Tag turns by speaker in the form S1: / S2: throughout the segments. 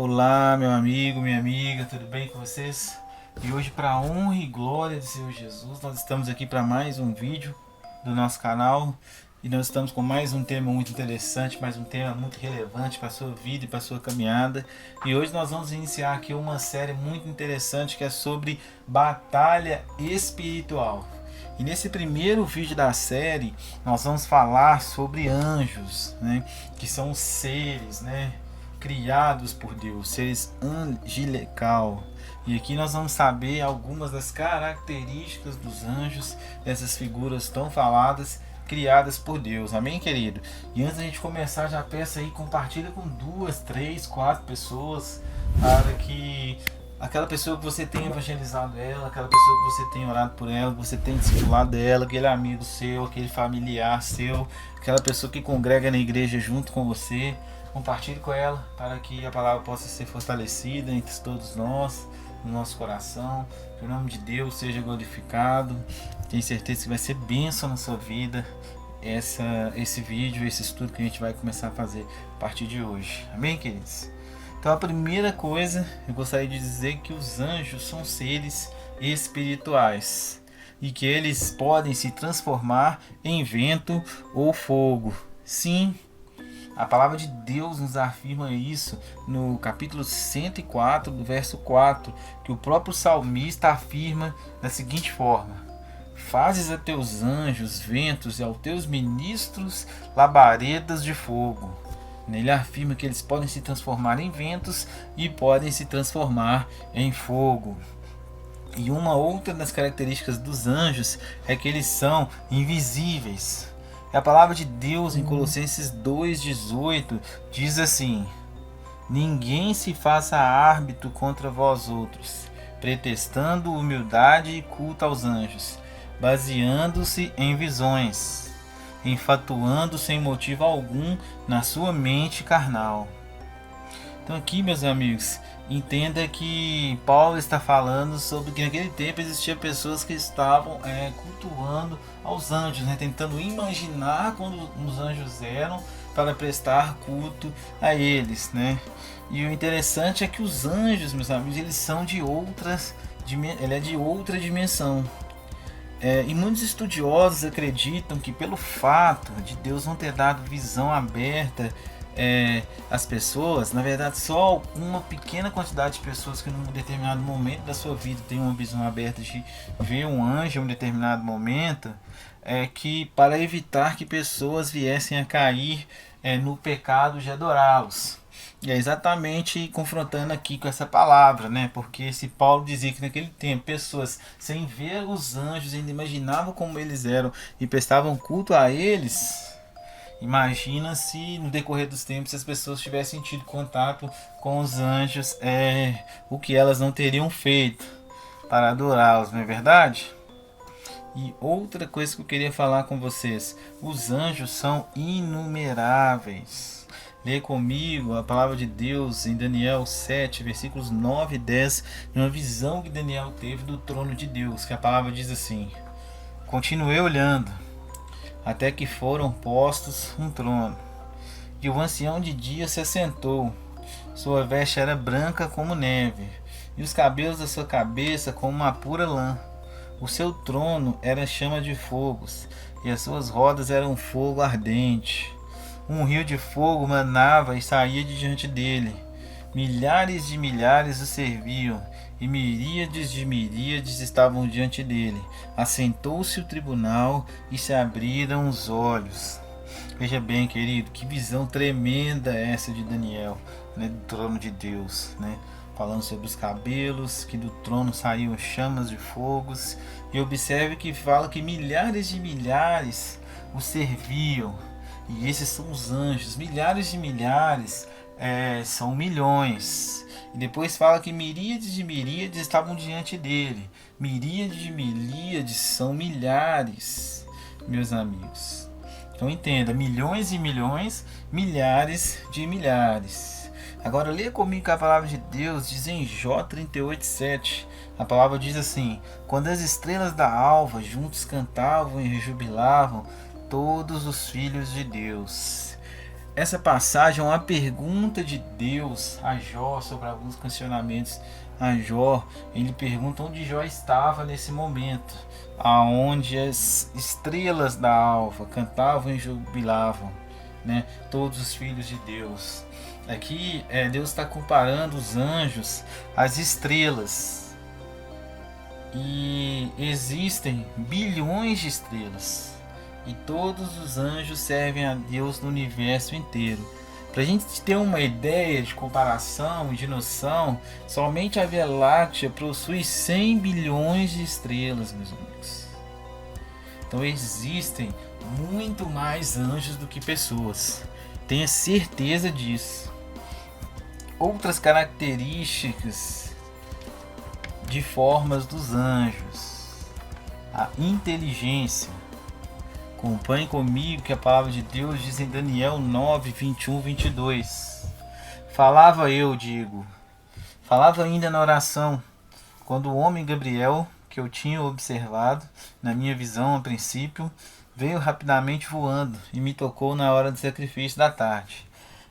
S1: Olá, meu amigo, minha amiga, tudo bem com vocês? E hoje, para a honra e glória de Senhor Jesus, nós estamos aqui para mais um vídeo do nosso canal e nós estamos com mais um tema muito interessante, mais um tema muito relevante para a sua vida e para a sua caminhada. E hoje nós vamos iniciar aqui uma série muito interessante que é sobre batalha espiritual. E nesse primeiro vídeo da série, nós vamos falar sobre anjos, né? Que são seres, né? Criados por Deus, seres angelical. E aqui nós vamos saber algumas das características dos anjos, dessas figuras tão faladas, criadas por Deus. Amém, querido? E antes da gente começar, já peço aí, compartilha com 2, 3, 4 pessoas, para que aquela pessoa que você tem evangelizado ela, aquela pessoa que você tem orado por ela, que você tem discipulado dela, aquele amigo seu, aquele familiar seu, aquela pessoa que congrega na igreja junto com você, compartilhe com ela para que a palavra possa ser fortalecida entre todos nós, no nosso coração, que o nome de Deus seja glorificado. Tenho certeza que vai ser bênção na sua vida esse vídeo, esse estudo que a gente vai começar a fazer a partir de hoje. Amém, queridos? Então a primeira coisa, eu gostaria de dizer que os anjos são seres espirituais e que eles podem se transformar em vento ou fogo. Sim, a palavra de Deus nos afirma isso no capítulo 104, do verso 4, que o próprio salmista afirma da seguinte forma: fazes a teus anjos ventos e aos teus ministros labaredas de fogo. Ele afirma que eles podem se transformar em ventos e podem se transformar em fogo. E uma outra das características dos anjos é que eles são invisíveis. A palavra de Deus em Colossenses 2,18 diz assim: ninguém se faça árbitro contra vós outros, pretextando humildade e culto aos anjos, baseando-se em visões, enfatuando sem motivo algum na sua mente carnal. Então aqui, meus amigos, entenda que Paulo está falando sobre que naquele tempo existiam pessoas que estavam cultuando aos anjos, né? Tentando imaginar quando os anjos eram para prestar culto a eles, né? E o interessante é que os anjos, meus amigos, eles são de outra dimensão. E muitos estudiosos acreditam que pelo fato de Deus não ter dado visão aberta às pessoas, na verdade só uma pequena quantidade de pessoas que num determinado momento da sua vida tem uma visão aberta de ver um anjo em um determinado momento, que para evitar que pessoas viessem a cair no pecado de adorá-los. E é exatamente confrontando aqui com essa palavra, né? Porque se Paulo dizia que naquele tempo pessoas sem ver os anjos ainda imaginavam como eles eram e prestavam culto a eles, imagina se no decorrer dos tempos as pessoas tivessem tido contato com os anjos, o que elas não teriam feito para adorá-los, não é verdade? E outra coisa que eu queria falar com vocês: os anjos são inumeráveis. Lê comigo a palavra de Deus em Daniel 7, versículos 9 e 10, de uma visão que Daniel teve do trono de Deus, que a palavra diz assim: continuei olhando, até que foram postos um trono, e o ancião de dia se assentou. Sua veste era branca como neve, e os cabelos da sua cabeça como uma pura lã. O seu trono era chama de fogos, e as suas rodas eram fogo ardente. Um rio de fogo manava e saía de diante dele. Milhares de milhares o serviam, e miríades de miríades estavam diante dele. Assentou-se o tribunal e se abriram os olhos. Veja bem, querido, que visão tremenda é essa de Daniel, né, do trono de Deus, né? Falando sobre os cabelos, que do trono saíam chamas de fogos. E observe que fala que milhares de milhares o serviam. E esses são os anjos. Milhares de milhares são milhões. E depois fala que miríades de miríades estavam diante dele. Miríades de miríades são milhares, meus amigos. Então entenda: milhões e milhões, milhares de milhares. Agora leia comigo que a palavra de Deus diz em Jó 38:7. A palavra diz assim: quando as estrelas da alva juntos cantavam e rejubilavam todos os filhos de Deus. essa passagem é uma pergunta de Deus a Jó sobre alguns questionamentos a Jó. Ele pergunta onde Jó estava nesse momento, aonde as estrelas da alva cantavam e jubilavam, né? Todos os filhos de Deus. Aqui Deus está comparando os anjos às estrelas. E existem bilhões de estrelas. E todos os anjos servem a Deus no universo inteiro. Para a gente ter uma ideia de comparação, de noção, somente a Via Láctea possui 100 bilhões de estrelas, meus amigos. Então existem muito mais anjos do que pessoas. Tenha certeza disso. Outras características de formas dos anjos: a inteligência. Acompanhe comigo que a palavra de Deus diz em Daniel 9, 21, 22. Falava ainda na oração, quando o homem Gabriel, que eu tinha observado na minha visão a princípio, veio rapidamente voando e me tocou na hora do sacrifício da tarde.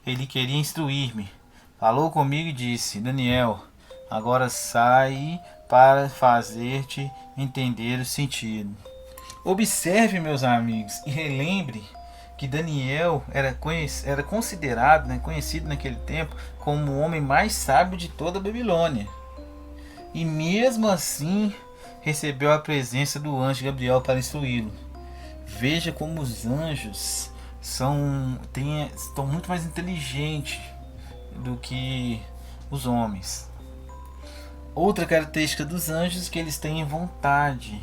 S1: Ele queria instruir-me. Falou comigo e disse: Daniel, agora sai para fazer-te entender o sentido. Observe, meus amigos, e relembre que Daniel era considerado, conhecido naquele tempo como o homem mais sábio de toda a Babilônia. E mesmo assim recebeu a presença do anjo Gabriel para instruí-lo. Veja como os anjos estão muito mais inteligentes do que os homens. Outra característica dos anjos é que eles têm vontade.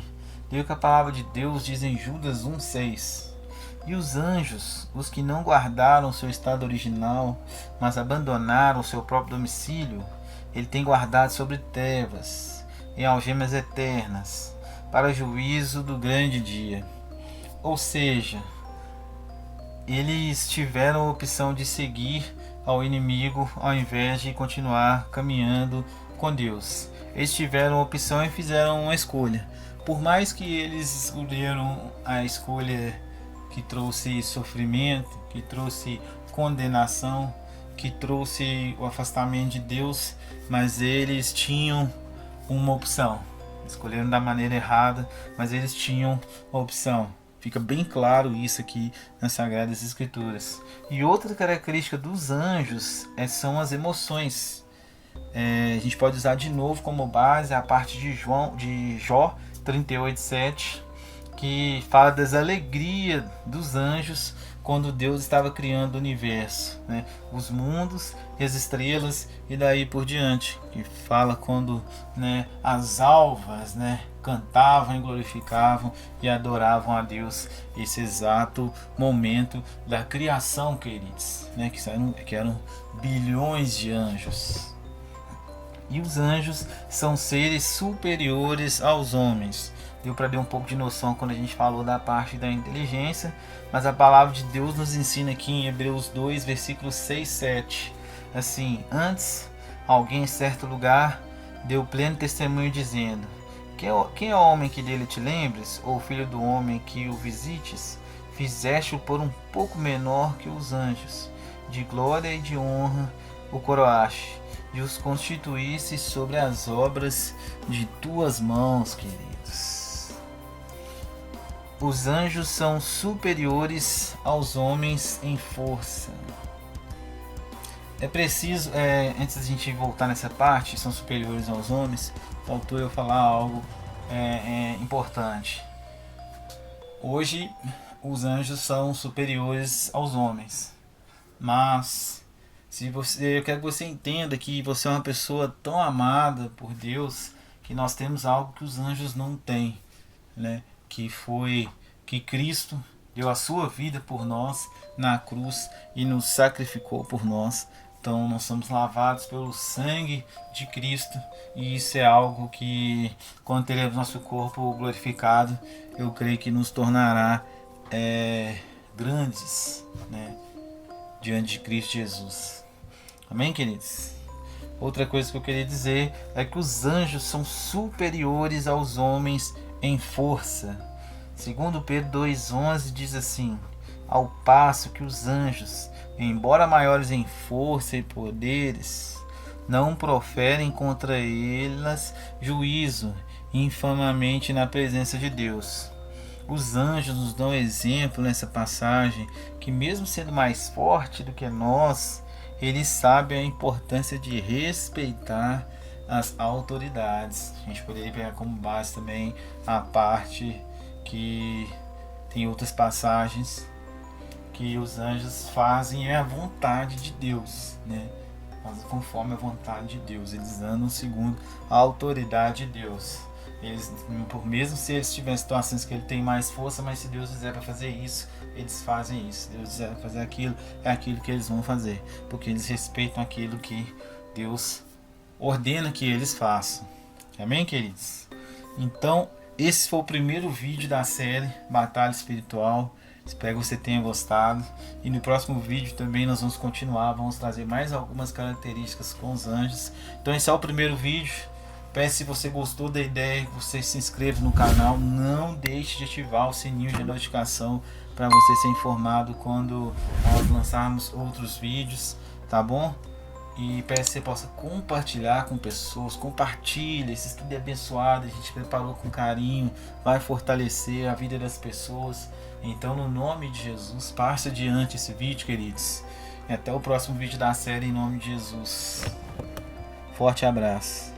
S1: Leia o que a palavra de Deus diz em Judas 1,6. E os anjos, os que não guardaram seu estado original, mas abandonaram seu próprio domicílio, ele tem guardado sobre trevas, em algemas eternas, para juízo do grande dia. Ou seja, eles tiveram a opção de seguir ao inimigo ao invés de continuar caminhando com Deus. Eles tiveram a opção e fizeram uma escolha. Por mais que eles escolheram a escolha que trouxe sofrimento, que trouxe condenação, que trouxe o afastamento de Deus, mas eles tinham uma opção. Escolheram da maneira errada, mas eles tinham a opção. Fica bem claro isso aqui nas Sagradas Escrituras. E outra característica dos anjos são as emoções. A gente pode usar de novo como base a parte de Jó 38:7, que fala das alegrias dos anjos quando Deus estava criando o universo, né? Os mundos e as estrelas e daí por diante, que fala quando, as alvas, cantavam e glorificavam e adoravam a Deus, esse exato momento da criação, queridos, que eram bilhões de anjos. E os anjos são seres superiores aos homens. Deu para ter um pouco de noção quando a gente falou da parte da inteligência, mas a palavra de Deus nos ensina aqui em Hebreus 2, versículos 6 e 7. Assim, antes, alguém em certo lugar deu pleno testemunho dizendo: quem é o homem que dele te lembres, ou filho do homem que o visites? Fizeste-o por um pouco menor que os anjos. De glória e de honra o coroaste, e os constituísse sobre as obras de tuas mãos, queridos. Os anjos são superiores aos homens em força. É preciso, antes da gente voltar nessa parte, são superiores aos homens, faltou eu falar algo importante. Hoje, os anjos são superiores aos homens, mas eu quero que você entenda que você é uma pessoa tão amada por Deus que nós temos algo que os anjos não têm, que foi que Cristo deu a sua vida por nós na cruz e nos sacrificou por nós. Então nós somos lavados pelo sangue de Cristo, e isso é algo que, quando teremos nosso corpo glorificado, eu creio que nos tornará grandes, diante de Cristo Jesus. Amém, queridos? Outra coisa que eu queria dizer é que os anjos são superiores aos homens em força. Segundo Pedro 2,11 diz assim: ao passo que os anjos embora maiores em força e poderes, não proferem contra elas juízo infamamente na presença de Deus. Os anjos nos dão exemplo nessa passagem que, mesmo sendo mais forte do que nós, eles sabem a importância de respeitar as autoridades. A gente poderia pegar como base também a parte que tem outras passagens que os anjos fazem a vontade de Deus, né? Fazem conforme a vontade de Deus. Eles andam segundo a autoridade de Deus. Eles, por mesmo se eles tiverem situações que ele tem mais força, mas se Deus quiser para fazer isso, eles fazem isso. Se Deus quiser fazer aquilo, é aquilo que eles vão fazer, porque eles respeitam aquilo que Deus ordena que eles façam. Amém, queridos? Então, esse foi o primeiro vídeo da série Batalha Espiritual. Espero que você tenha gostado. E no próximo vídeo também nós vamos continuar. Vamos trazer mais algumas características com os anjos. Então esse é o primeiro vídeo. Peço, se você gostou da ideia, que você se inscreva no canal. Não deixe de ativar o sininho de notificação para você ser informado quando nós lançarmos outros vídeos, tá bom? E peço que você possa compartilhar com pessoas. Compartilha, esse estudo é abençoado, a gente preparou com carinho, vai fortalecer a vida das pessoas. Então, no nome de Jesus, passe adiante esse vídeo, queridos. E até o próximo vídeo da série, em nome de Jesus. Forte abraço.